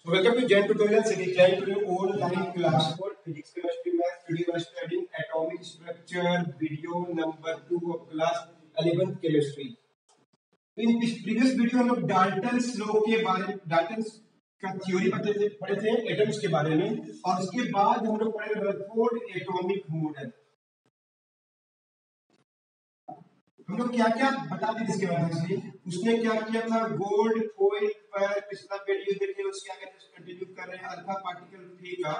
So welcome to Jen Tutorial Series. Jen Tutorial online class for physics, chemistry, math. Today we are studying atomic structure. Video number 2 of class 11th chemistry. In previous video हम लोग Dalton's law के बारे Dalton's का theory पढ़े थे atoms के बारे में, और उसके बाद हम लोग पढ़े रदरफोर्ड एटॉमिक मॉडल. हम लोग क्या क्या बता दें इसके बारे में. उसने क्या किया था, गोल्ड फॉइल पर पिछला वीडियो देखे, उसके आगे कंटिन्यू कर रहे हैं. अल्फा पार्टिकल फेंका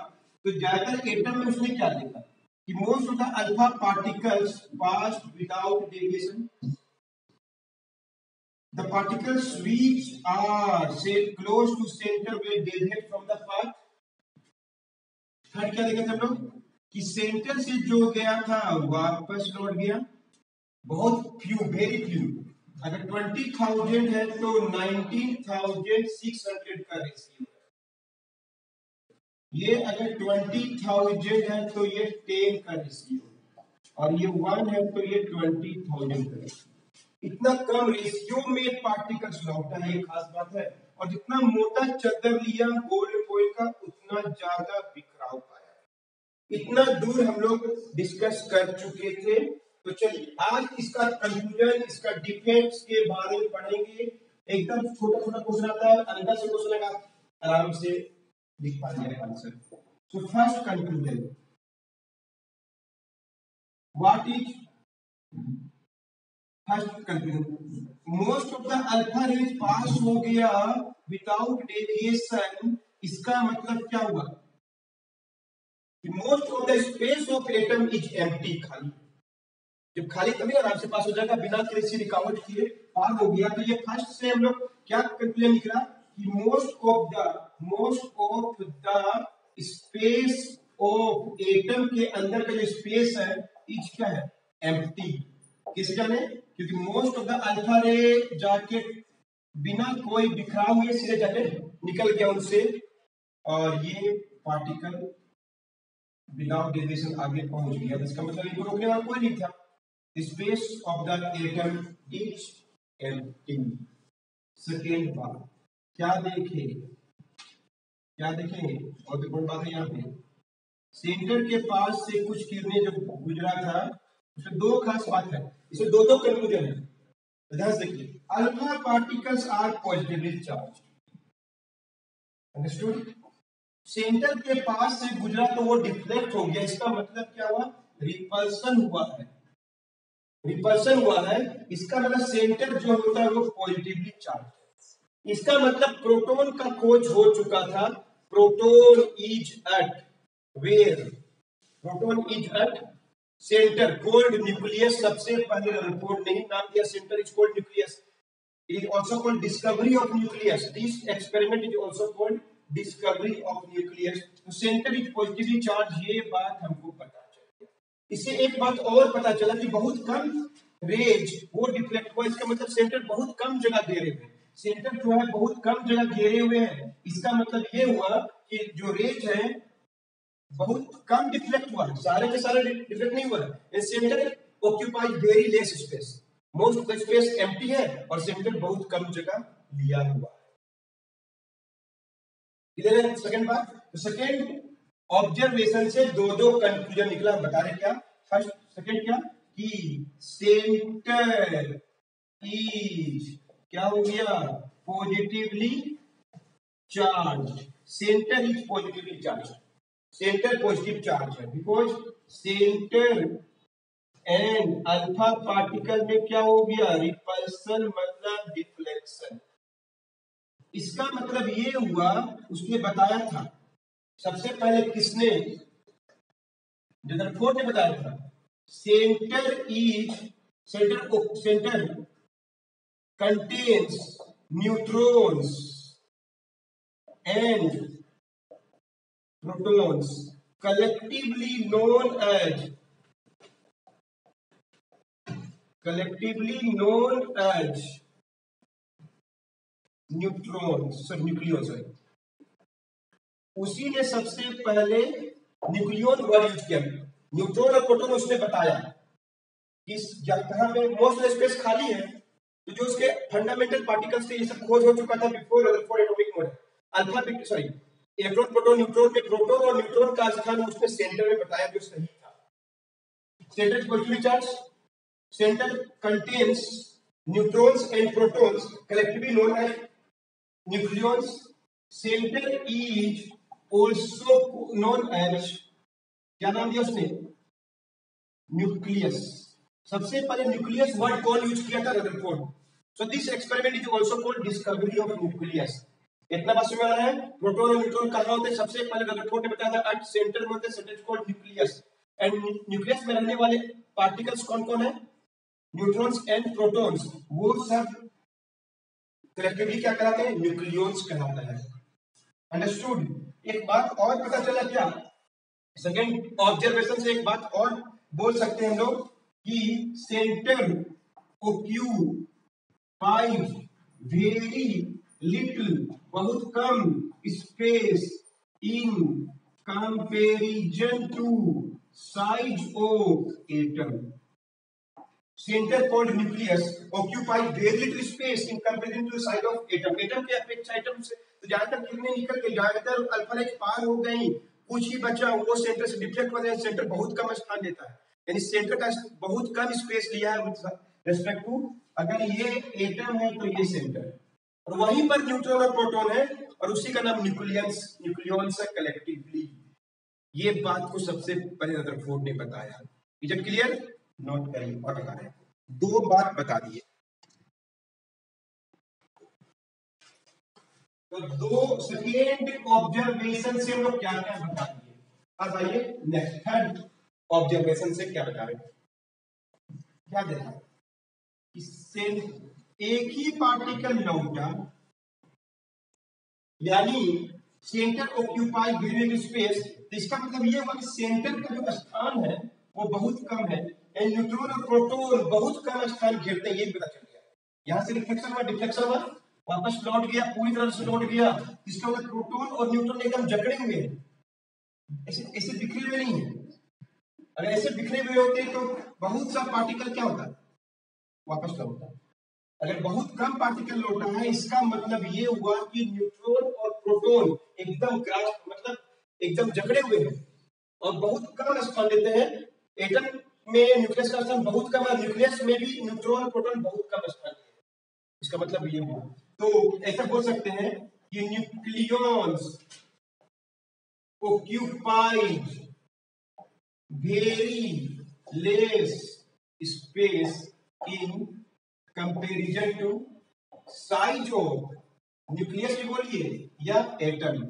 तो ज्यादातर एटम में उसने क्या देखा कि most of the alpha particles passed without deviation. The particles which are say close to center will deviate from the path. Third क्या देखा हम लोग कि सेंटर से जो गया था वापस लौट गया. बहुत फ्यू, वेरी फ्यू. अगर 20,000 है तो 19,600 का रेशियो. ये अगर 20,000 है तो ये 10 का रेशियो, और ये 1 है तो ये 20,000 का रेशियो. इतना कम रेशियो में पार्टिकल्स लौटा है, खास बात है. और जितना मोटा चद्दर लिया गोल्ड फॉइल का उतना ज्यादा बिखराव पाया. इतना दूर हम लोग डिस्कस कर चुके थे. तो चलिए आज इसका कंक्लूजन, इसका डिफेक्ट्स के बारे में पढ़ेंगे. एकदम छोटा छोटा क्वेश्चन आता है, अंदर से क्वेश्चन लगा आराम से लिख पाएंगे आंसर. तो first conclusion, what is first conclusion, most of the alpha rays pass हो गया विदाउट डेविएशन. इसका मतलब क्या हुआ कि most of the space of atom is empty. खाली, जब खाली तभी आराम से पास हो जाएगा बिना किसी रुकावट किए पार हो गया. तो ये फर्स्ट से हम लोग क्या कंक्लूजन निकला कि most of the space of atom के अंदर का जो स्पेस है इज क्या है, एम्प्टी. किस जाने, क्योंकि मोस्ट ऑफ द अल्फा रे जाके बिना कोई बिखराव हुए सीधे जाके निकल गया उनसे, और ये पार्टिकल विदाउट डेविएशन आगे पहुंच गया. इसका मतलब इनको रोकने वाला कोई नहीं था. Space of the atom is empty. Second बात क्या देखेंगे, और देखो बात है यहाँ पे, सेंटर के पास से कुछ किरणें जो गुजरा था उसमें दो खास बात है. इसमें दो कंक्लूजन है, ध्यान से देखिए. Alpha particles are positively charge, understood. Center के पास से गुजरा तो वो डिफ्लेक्ट हो गया. इसका मतलब क्या हुआ, रिपल्सन हुआ है. इसका मतलब सेंटर जो होता है वो पॉजिटिवली चार्ज है. इसका मतलब प्रोटॉन का खोज हो चुका था. Proton is at where, proton is at center, called nucleus. सबसे पहले रदरफोर्ड ने नाम दिया center is called nucleus. It is also called discovery of nucleus. This experiment is also called discovery of nucleus. तो सेंटर इज पॉजिटिवली चार्ज, ये बात हमको पता चली. इससे एक बात और पता चला कि बहुत कम रेज वो डिफ्लेक्ट हुआ. इसका मतलब सेंटर बहुत कम जगह घेरे हुए. सेंटर जो है बहुत कम जगह घेरे हुए हैं. इसका मतलब ये हुआ कि जो रेज है बहुत कम डिफ्लेक्ट हुआ है, सारे के सारे डिफ्लेक्ट नहीं हुआ है. Centre occupies very less space, most of the space empty है, और सेंटर बहुत कम जगह लिया हुआ है. इधर है सेकंड बात. तो सेकंड ऑब्जर्वेशन से दो कंक्लूजन निकला. बता रहे क्या, फर्स्ट सेकंड क्या कि सेंटर इज क्या हो गया, positively charge. Centre is positively charge, centre positive charge है because centre and alpha particle में क्या हो गया, रिपल्सन मतलब डिफ्लेक्शन. इसका मतलब ये हुआ, उसने बताया था सबसे पहले, किसने, रदरफोर्ड ने बताया था, centre contains neutrons and protons collectively known as nucleons. उसी ने सबसे पहले न्यूक्लियॉन वर्ड यूज किया. न्यूट्रॉन और प्रोटॉन उसने बताया कि कहां पे मोस्ट स्पेस खाली है. तो जो उसके फंडामेंटल पार्टिकल्स थे ये सब खोज हो चुका था before Rutherford atomic model. Alpha beta sorry electron proton neutron में प्रोटॉन और न्यूट्रॉन का स्थान उसने सेंटर में बताया जो सही था। Center is positively charge, center contains neutrons and protons collectively known as nucleons, center is also known as, क्या नाम दिया उसने, न्यूक्लियस। सबसे पहले न्यूक्लियस वर्ड कौन यूज किया था, Rutherford. So this experiment is also called discovery of nucleus. इतना बात समझ में आ रहा है, प्रोटॉन और न्यूट्रॉन कहां होते हैं, सबसे पहले रदरफोर्ड ने बताया था अर्थ सेंटर में होते हैं, centre is called nucleus. And nucleus में रहने वाले पार्टिकल्स कौन कौन है, न्यूट्रॉन्स एंड प्रोटॉन्स, वो सब कलेक्टिवली क्या कहलाते हैं, न्यूक्लियॉन्स कहलाता है। अंडरस्टूड। एक बात और पता चला क्या, सेकेंड ऑब्जर्वेशन से एक बात और बोल सकते हैं हम लोग कि सेंटर ऑक्यूपाइज वेरी लिटिल, बहुत कम space in comparison to size of atom. Center called nucleus occupy very little space in comparison to the size of atom. Atom के अपेक्षा एटम से तो ज्यादातर किरणें निकल के ज्यादातर अल्फा रेंज पार हो गई, कुछ ही बचा वो सेंटर से डिफ्लेक्ट हो जाए। सेंटर बहुत कम स्थान लेता है, यानी सेंटर का बहुत कम स्पेस लिया है विद रिस्पेक्ट टू, अगर ये एटम है तो ये सेंटर, और वहीं पर न्यूट्रॉन और प्रोटॉन है और उसी का नाम न्यूक्लियॉन्स है कलेक्टिवली। ये बात को सबसे पहले रदरफोर्ड ने बताया। Is it clear? नोट करिए और बता रहे हैं, दो बात बता दिए। तो दो सेकेंड ऑब्जर्वेशन से हम लोग क्या क्या बता दिए। अब आइए नेक्स्ट थर्ड ऑब्जर्वेशन से क्या बता रहे हैं, क्या देखा, इससे एक ही पार्टिकल लौटा, यानी सेंटर ऑक्यूपाई वेरी स्पेस, तो इसका मतलब ये हुआ कि सेंटर का जो स्थान है वो बहुत कम है, न्यूट्रॉन और प्रोटॉन बहुत कम स्थान घेरते हैं, ये भी पता चल गया। यहां से रिफ्लेक्शन हुआ, डिफ्लेक्शन हुआ, वापस लौट गया, पूरी तरह से लौट गया, इसका मतलब प्रोटॉन और न्यूट्रॉन एकदम जकड़े हुए हैं, ऐसे ऐसे बिखरे हुए नहीं है। अगर ऐसे बिखरे हुए होते तो बहुत सा पार्टिकल क्या होता, वापस लौटता। अगर बहुत कम पार्टिकल लौटा है, इसका मतलब ये हुआ कि न्यूट्रॉन और प्रोटॉन एकदम मतलब एकदम जकड़े हुए हैं और बहुत कम स्थान लेते हैं। एटम में न्यूक्लियस का स्थान बहुत कम है, न्यूक्लियस में भी न्यूट्रॉन और प्रोटॉन बहुत कम स्थान है। इसका मतलब ये हुआ, तो ऐसा बोल सकते हैं कि nucleons occupies very less space in comparison to size of, nucleus भी बोलिए या एटम,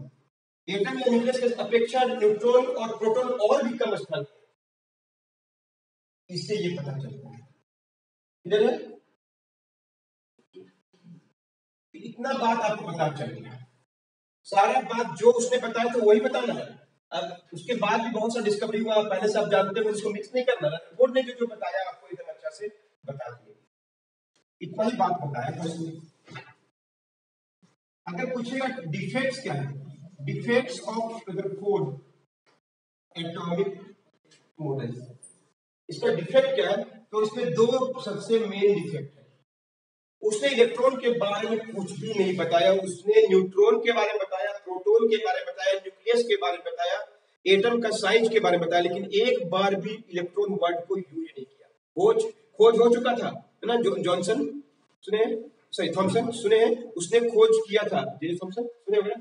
एटम या न्यूक्लियस की अपेक्षा न्यूट्रॉन और प्रोटॉन और भी कम स्थान, इससे ये पता चलता है। इधर है, इतना बात आपको पता चल गया, सारा बात जो उसने बताया था वही बताना है। अब उसके बाद भी बहुत सा डिस्कवरी हुआ, पहले से आप जानते हो, उसको मिक्स नहीं करना है। बोर्ड ने जो बताया आपको एकदम अच्छा से बता दिया, इतना ही बात बताया था उसने। अगर पूछेगा डिफेक्ट्स क्या है, defects of Rutherford atomic model, इसका डिफेक्ट क्या है, तो इसमें दो सबसे मेन डिफेक्ट है। उसने इलेक्ट्रॉन के बारे में कुछ भी नहीं बताया, उसने न्यूट्रॉन के बारे में बताया, प्रोटॉन के बारे में बताया, न्यूक्लियस के बारे में बताया, एटम का साइज के बारे में बताया, लेकिन एक बार भी इलेक्ट्रॉन वर्ड को यूज नहीं किया। खोज हो चुका था, है ना, जॉनसन सुने, सॉरी थॉमसन सुने, उसने खोज किया था, जे थॉमसन सुने होगा,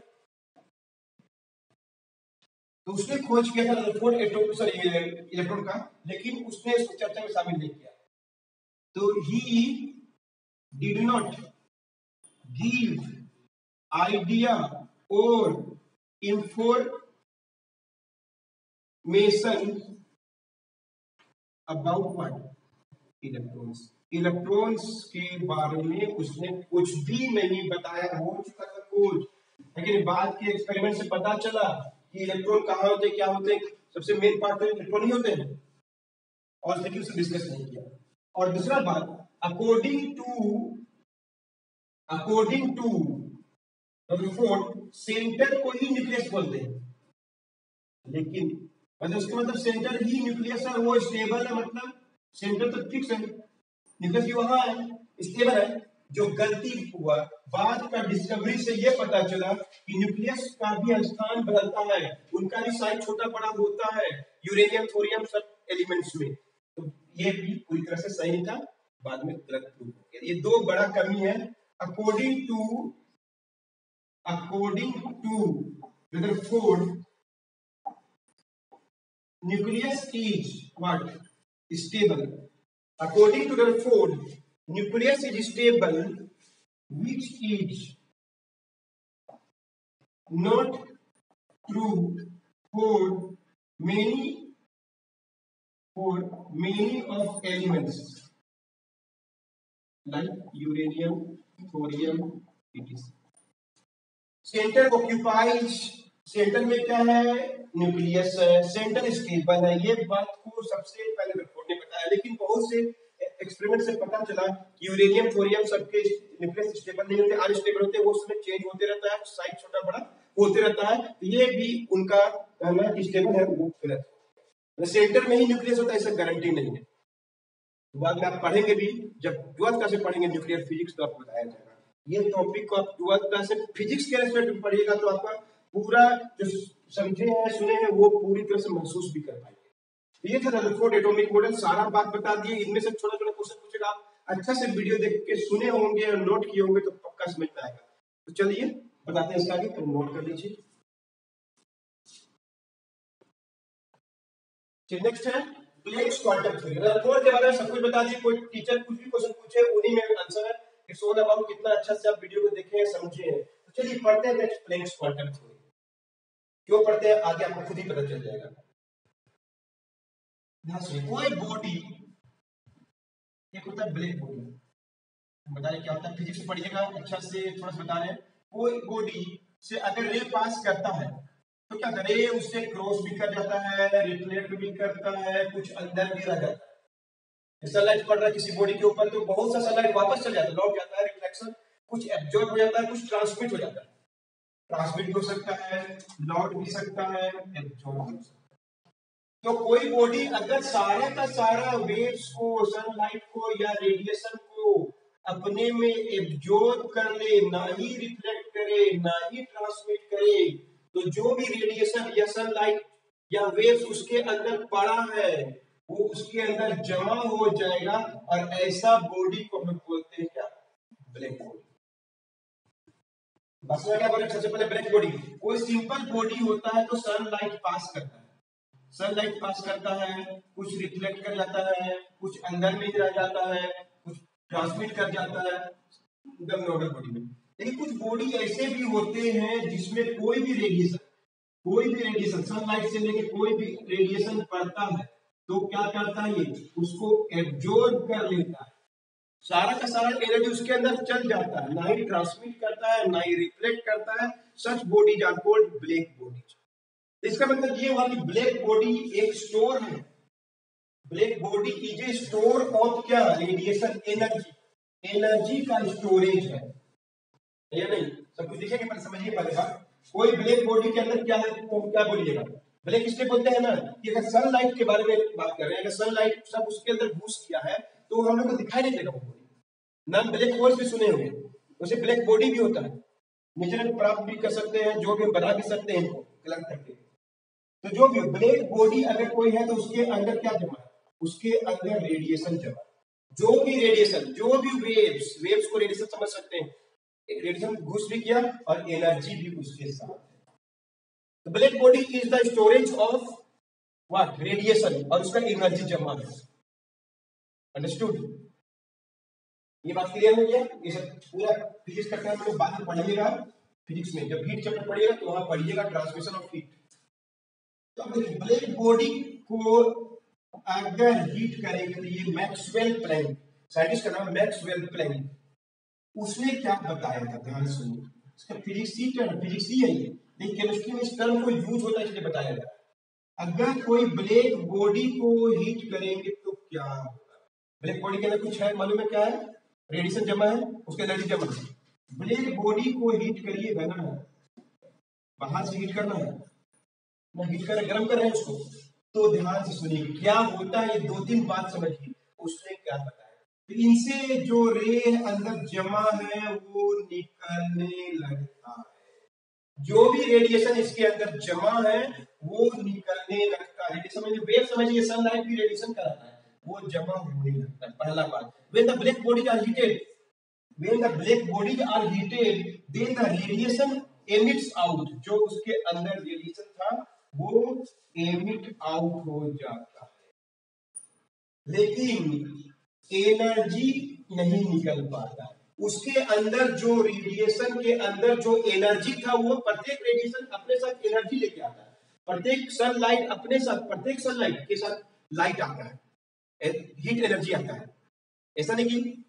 तो उसने खोज किया था इलेक्ट्रॉन का, लेकिन उसने इसको चर्चा में शामिल नहीं किया। तो ही did not give idea or information about what, electrons, electrons के बारे में उसने कुछ भी नहीं बताया। हो चुका था खोज, लेकिन बाद के एक्सपेरिमेंट से पता चला कि इलेक्ट्रॉन कहाँ होते, क्या होते, सबसे मेन पार्ट तो इलेक्ट्रॉन ही होते हैं, और लेकिन उसे डिस्कस नहीं किया। और दूसरा बात, अकॉर्डिंग टू रदरफोर्ड सेंटर को ही न्यूक्लियस बोलते हैं, लेकिन मतलब उसका मतलब सेंटर ही न्यूक्लियस है, वो स्टेबल है, मतलब सेंटर तो फिक्स है, न्यूक्लियस भी वहां है, स्टेबल है। जो गलती हुआ बाद का डिस्कवरी से ये पता चला कि न्यूक्लियस का भी स्थान बदलता है, उनका भी साइज छोटा बड़ा होता है यूरेनियम थोरियम सब एलिमेंट्स में। तो ये भी पूरी तरह से सही नहीं था, बाद में गलत प्रूव हो गया। ये दो बड़ा कमी है। According to Rutherford, nucleus is what? Stable. According to Rutherford, nucleus is stable, which is not true for many of elements like uranium, thorium, etc. Centre occupies, centre में क्या है? न्यूक्लियस है, सेंटर स्टेबल है। ये बात को सबसे पहले रटफोर्ड ने बताया, लेकिन बहुत से एक्सपेरिमेंट से पता चला कि यूरेनियम थोरियम सबके न्यूक्लियस स्टेबल नहीं होते, अनस्टेबल होते हैं, वो उसमें चेंज होते रहता है, साइज छोटा बड़ा होते रहता है। तो ये भी उनका कहना स्टेबल है, वो गलत है। सेंटर में ही न्यूक्लियस होता है ऐसा गारंटी नहीं है। तो बाद में आप पढ़ेंगे भी, जब 12th क्लास में पढ़ेंगे न्यूक्लियर फिजिक्स, तो आपको बताया जाएगा। ये टॉपिक को आप 12th क्लास से फिजिक्स के रेस्पेक्ट में पढ़िएगा तो आपका पूरा जो समझे हैं सुने हैं वो पूरी तरह से महसूस भी कर पाएंगे। ये था रदरफोर्ड एटॉमिक मॉडल, सारा बात बता दिए। इनमें से छोटा छोटा क्वेश्चन पूछेगा, आप अच्छा से वीडियो देख के सुने होंगे और नोट किए होंगे तो पक्का समझ में आएगा। तो चलिए बताते हैं इसका आगे, तो नोट कर लीजिए। नेक्स्ट है प्लैंक्स क्वांटम थ्योरी। रदरफोर्ड के बारे में सब कुछ बता दिए, कोई टीचर कुछ भी क्वेश्चन पूछे उन्हीं में आंसर है। इट्स ऑल अबाउट कितना अच्छा से आप वीडियो को देखे हैं, समझे हैं। तो चलिए पढ़ते हैं नेक्स्ट प्लैंक्स क्वांटम थ्योरी। क्यों पढ़ते हैं आगे आपको खुद ही पता चल जाएगा। कोई बॉडी, एक होता है ब्लैक बॉडी, बताइए क्या होता है, फिजिक्स में पढ़िएगा अच्छा से, थोड़ा सा बता रहे हैं। कोई बॉडी से अगर रे पास करता है तो क्या करे, उससे क्रॉस भी कर जाता है, रिफ्लेक्ट भी करता है, कुछ अंदर भी रह जाता है। सनलाइट पड़ रहा है किसी बॉडी के ऊपर तो बहुत सा सनलाइट वापस चल जाता है, लौट जाता है, रिफ्लेक्शन, कुछ एब्जॉर्ब हो जाता है, कुछ ट्रांसमिट हो जाता है। ट्रांसमिट भी हो सकता है, लौट भी सकता है, एब्जॉर्ब भी हो सकता है। तो कोई बॉडी अगर सारा का सारा वेव्स को, सनलाइट को या रेडिएशन को अपने में एब्जॉर्ब कर ले, ना ही रिफ्लेक्ट करे ना ही ट्रांसमिट करे, तो जो भी रेडिएशन या सनलाइट या वेव्स उसके अंदर पड़ा है वो उसके अंदर जमा हो जाएगा, और ऐसा बॉडी को हम बोलते हैं क्या? Black body. बस क्या बोले सबसे पहले, ब्लैक बॉडी कोई सिंपल बॉडी होता है तो सनलाइट पास करता है, सनलाइट पास करता है, कुछ रिफ्लेक्ट कर जाता है, कुछ अंदर में रह जाता है, कुछ ट्रांसमिट कर जाता है, एकदम नॉर्मल बॉडी में। लेकिन कुछ बॉडी ऐसे भी होते हैं जिसमें कोई भी रेडिएशन सनलाइट से लेके कोई भी रेडिएशन पड़ता है तो क्या करता है, ये उसको एब्जॉर्ब कर लेता है, सारा का सारा एनर्जी उसके अंदर चल जाता है, ना ही ट्रांसमिट करता है ना ही रिफ्लेक्ट करता है। Such bodies are called black bodies. इसका मतलब ये हुआ कि ब्लैक बॉडी एक स्टोर है, black body is a store of क्या? रेडिएशन एनर्जी, एनर्जी का स्टोरेज है या नहीं? सब कुछ लिखेंगे पर समझिए पहले बात। कोई ब्लैक बॉडी के अंदर क्या है तो क्या बोलिएगा? ब्लैक इसलिए बोलते हैं ना कि अगर सनलाइट के बारे में बात कर रहे हैं, अगर सनलाइट सब उसके अंदर घुस गया है तो हम लोग को दिखाई नहीं देगा वो बॉडी। नाम ब्लैक होल्स भी सुने होंगे, उसे ब्लैक बॉडी भी होता है, नेचुरल प्राप्त भी कर सकते हैं, जो भी बना भी सकते हैं इनको कलेक्ट करके। तो जो भी ब्लैक बॉडी अगर कोई है तो उसके अंदर क्या जमा है? उसके अंदर रेडिएशन जमा, जो भी रेडिएशन, जो भी वेव्स को रेडिएशन समझ सकते हैं, रेडिएशन घुस भी किया और एनर्जी भी उसके साथ है। Black body is the storage of what? Radiation, और उसका एनर्जी जमा है। अंडरस्टूड? ये बात क्लियर हो गया? ये सब पूरा फिजिक्स का टर्म लोग बाद में पढ़िएगा फिजिक्स में, जब हीट चैप्टर पढ़िएगा तो वहां पढ़िएगा ट्रांसमिशन ऑफ हीट। तो अब देखिए ब्लैक बॉडी को अगर हीट करेंगे तो ये मैक्सवेल प्लैंक, साइंटिस्ट का नाम मैक्सवेल प्लैंक, उसने क्या बताया था? ध्यान सुनिए, इसका फिजिक्स ही है ये, लेकिन केमिस्ट्री में इस टर्म को यूज होता है इसलिए बताया गया। अगर कोई ब्लैक बॉडी को हीट करेंगे तो क्या होगा? ब्लैक बॉडी के अंदर कुछ है, मालूम है क्या है? रेडिएशन जमा है, उसका एनर्जी जमा है। ब्लैक बॉडी को हीट करिएगा ना, बाहर से हीट करना है ना, हीट कर गर्म कर रहे हैं उसको, तो ध्यान से सुनिए क्या होता है, ये दो तीन बात समझिए। उसने क्या बताया? तो इनसे जो रे अंदर जमा है वो निकलने लगता है। जो भी रेडिएशन इसके अंदर जमा है वो निकलने लगता है। समझिए वेव, समझिए सनलाइट भी रेडिएशन कराता है, वो जमा होने लगता है। पहला बात, when the black bodies are heated, when the black bodies are heated, then the radiation emits out, जो उसके अंदर रेडिएशन था वो emit out हो जाता है, लेकिन एनर्जी नहीं निकल पाता। उसके अंदर जो रेडिएशन के अंदर जो एनर्जी था वो प्रत्येक रेडिएशन अपने साथ एनर्जी लेके आता है। प्रत्येक सनलाइट अपने साथ, प्रत्येक सनलाइट के साथ लाइट आता है, हीट एनर्जी आता है। ऐसा नहीं कि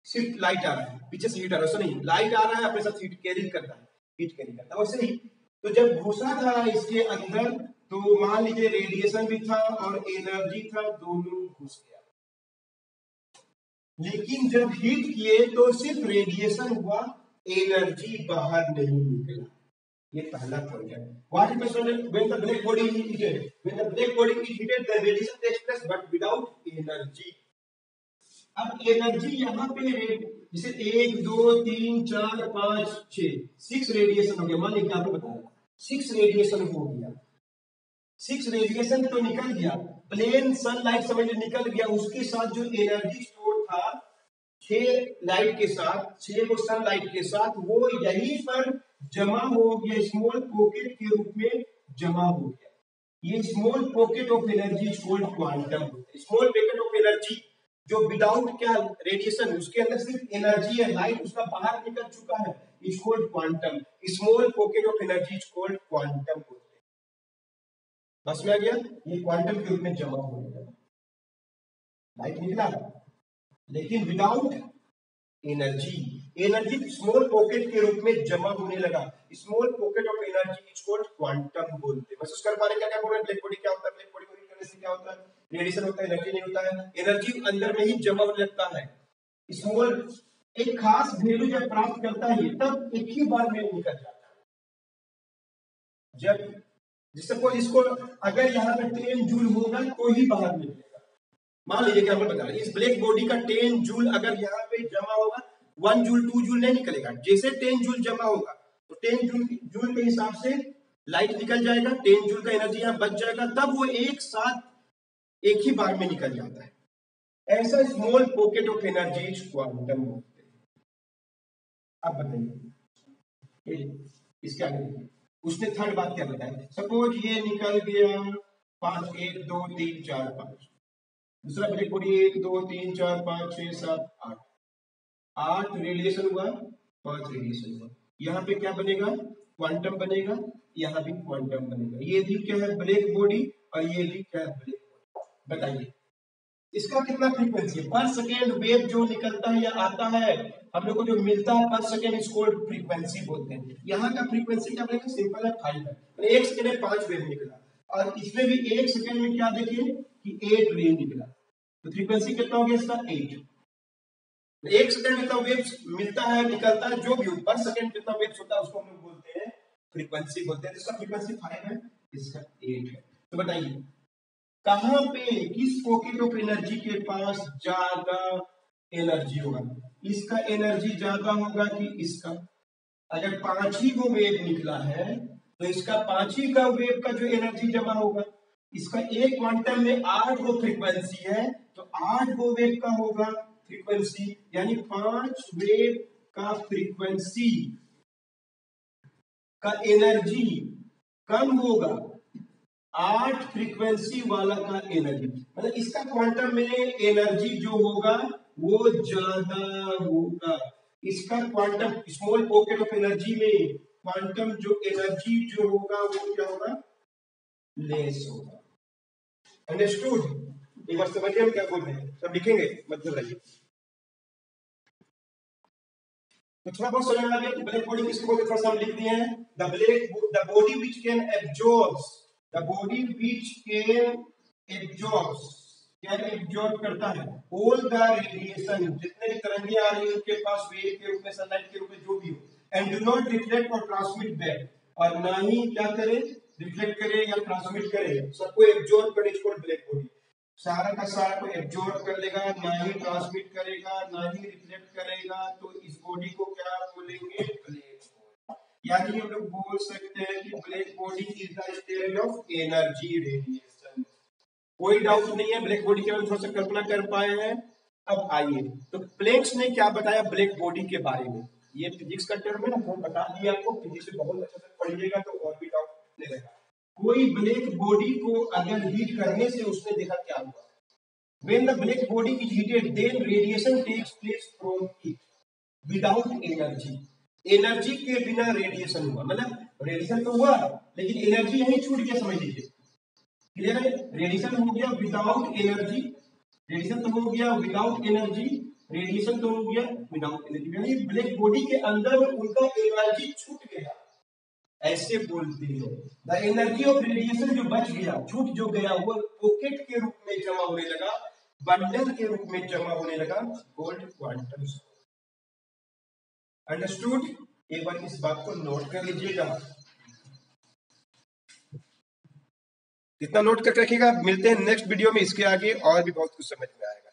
सिर्फ लाइट आ रहा है पीछे से हीट आ रहा है, ऐसा नहीं, लाइट आ रहा है अपने साथ हीट कैरी करता है, हीट कैरी करता है। वैसे ही तो जब घुसा था इसके अंदर तो मान लीजिए रेडिएशन भी था और एनर्जी था, दोनों घुस गया। लेकिन जब हीट किए तो सिर्फ रेडिएशन हुआ, एनर्जी बाहर नहीं निकला। ये पहला पॉइंट है। What happens when the black body is heated? When the black body is heated the radiation takes place but without energy. अब एनर्जी यहाँ पे जैसे 1 2 3 4 5 6 6 रेडिएशन हो गया, मान लीजिए आपको बताया 6 रेडिएशन हो गया। 6 रेडिएशन तो निकल गया, प्लेन सनलाइट समझ निकल गया, उसके साथ जो एनर्जी स्टोर था 6 लाइट के साथ, 6 को सनलाइट के साथ, वो यहीं पर जमा हो गया, स्मॉल पॉकेट के रूप में जमा हो गया। ये small pocket of energy called quantum. Small pocket of energy जो विदाउट क्या रेडिएशन, उसके अंदर सिर्फ एनर्जी है, लाइट उसका बाहर निकल चुका है, is called quantum. Small pocket of energy is called quantum. बस में आ गया, ये क्वांटम के रूप में जमा हो गया, लाइट निकला लेकिन without energy. Energy small pocket के रूप में जमा होने लगा, small pocket of energy is called quantum बोलते हैं। महसूस कर पा रहे क्या क्या बोल रहे हैं? ब्लैक बॉडी क्या होता है? ब्लैक बॉडी को हीट करने से क्या होता है? रेडिएशन होता है, एनर्जी नहीं होता है, एनर्जी अंदर में ही जमा होने लगता है। स्मॉल एक खास वैल्यू जब प्राप्त करता है तब एक ही बार में निकल जाता है। जब जिससे कोई इसको अगर यहाँ पे 10 जूल होगा तो ही बाहर निकलेगा। मान लीजिए कि हम बता रहे हैं इस ब्लैक बॉडी का 10 जूल अगर यहाँ पे जमा होगा, 1 जूल 2 जूल नहीं निकलेगा। जैसे 10 जूल जमा होगा तो 10 जूल के हिसाब से लाइट निकल जाएगा, 10 जूल का एनर्जी यहाँ बच जाएगा, तब वो एक साथ एक ही बार में निकल जाता है। ऐसा small pocket of energy quantum बोलते हैं। अब बताइए इसके आगे उसने थर्ड बात क्या बताया? सपोज ये निकल गया 5 1 2 3 4 5, दूसरा ब्लैक बॉडी 1 2 3 4 5 6 7 8, 8 रेडिएशन हुआ, 5 रेडिएशन हुआ। यहाँ पे क्या बनेगा? क्वांटम बनेगा, यहाँ भी क्वांटम बनेगा। ये भी क्या है? ब्लैक बॉडी, और ये भी क्या है? Black body. बताइए इसका कितना फ्रीक्वेंसी है? पर सेकेंड वेव जो निकलता है या आता है हम लोग को जो मिलता है पर सेकेंड, इसको फ्रीक्वेंसी बोलते हैं। यहाँ का फ्रीक्वेंसी क्या बनेगा? सिंपल है 5 है। 1 सेकेंड में 5 वेव निकला, और इसमें भी 1 सेकेंड में क्या देखिए कि 8 वेव निकला, तो फ्रीक्वेंसी कितना हो गया इसका? 8। 1 सेकेंड में कितना वेव्स मिलता है, निकलता है, जो भी हो, पर सेकेंड कितना वेव्स होता है उसको हम लोग बोलते हैं फ्रीक्वेंसी बोलते हैं। इसका फ्रीक्वेंसी 5 है, इसका 8 है। तो बताइए कहां पे किस पॉकेट ऑफ एनर्जी के पास ज्यादा एनर्जी होगा? इसका एनर्जी ज्यादा होगा कि इसका? अगर 5 ही वो वेव निकला है तो इसका 5 ही का वेव का जो एनर्जी जमा होगा। इसका एक क्वांटम में 8 वो फ्रीक्वेंसी है, तो 8 वो वेव का होगा फ्रीक्वेंसी, यानी 5 वेव का फ्रीक्वेंसी का एनर्जी कम होगा 8 फ्रीक्वेंसी वाला का एनर्जी। मतलब इसका क्वांटम में एनर्जी जो होगा वो ज्यादा होगा। इसका quantum small pocket of energy में क्वांटम जो एनर्जी जो होगा वो क्या होगा? लेस होगा। अंडरस्टूड? एक बार समझिए हम क्या बोल रहे हैं, सब लिखेंगे, मत घबराइए। तो थोड़ा बहुत समझ आ गया कि ब्लैक बॉडी किसको बोलते हैं, थोड़ा सा हम लिख दिए हैं। The body which can absorbs, the body which can absorbs, can absorb करता है ऑल द रेडिएशन, जितने भी तरंगें आ रही हैं उनके पास वेव के रूप में, सनलाइट के रूप में, जो भी हो, एंड डू नॉट रिफ्लेक्ट और ट्रांसमिट बैक, और ना ही क्या करे? रिफ्लेक्ट करे या ट्रांसमिट करे, सबको एब्जॉर्ब करे, इसको ब्लैक बॉडी। सारा का सारा को एब्जॉर्ब कर लेगा, ना ही ट्रांसमिट करेगा, ना ही रिफ्लेक्ट करेगा। तो इस बॉडी को क्या बोलेंगे? Black body. यानी हम लोग बोल सकते हैं कि black body is the state of energy radiation. कोई डाउट नहीं है, ब्लैक बॉडी के बारे में थोड़ा सा कल्पना कर पाए हैं। अब आइए, तो प्लैंक्स ने क्या बताया ब्लैक बॉडी के बारे में? ये फिजिक्स का टर्म है ना, हम बता दिया आपको, फिजिक्स में बहुत अच्छे से पढ़िएगा तो और भी डाउट नहीं रहेगा। कोई ब्लैक बॉडी को अगर हीट करने से उसने देखा क्या हुआ? When the black body is heated, then radiation takes place from it without energy. Energy के बिना रेडिएशन हुआ, मतलब रेडिएशन तो हुआ लेकिन एनर्जी यहीं छूट गया, समझ लीजिए। क्लियर है? रेडिएशन हो गया विदाउट एनर्जी, रेडिएशन तो हो गया विदाउट एनर्जी, रेडिएशन तो हो गया विदाउट एनर्जी, यानी ब्लैक बॉडी के अंदर में उनका एनर्जी छूट गया, ऐसे बोलते हैं। द एनर्जी ऑफ रेडिएशन जो बच गया, छूट जो गया, वो पॉकेट के रूप में जमा होने लगा, बंडल के रूप में जमा होने लगा, गोल्ड क्वांटम। अंडरस्टूड? एक बार इस बात को नोट कर लीजिएगा, कितना नोट करके रखिएगा। मिलते हैं नेक्स्ट वीडियो में, इसके आगे और भी बहुत कुछ समझ में आएगा।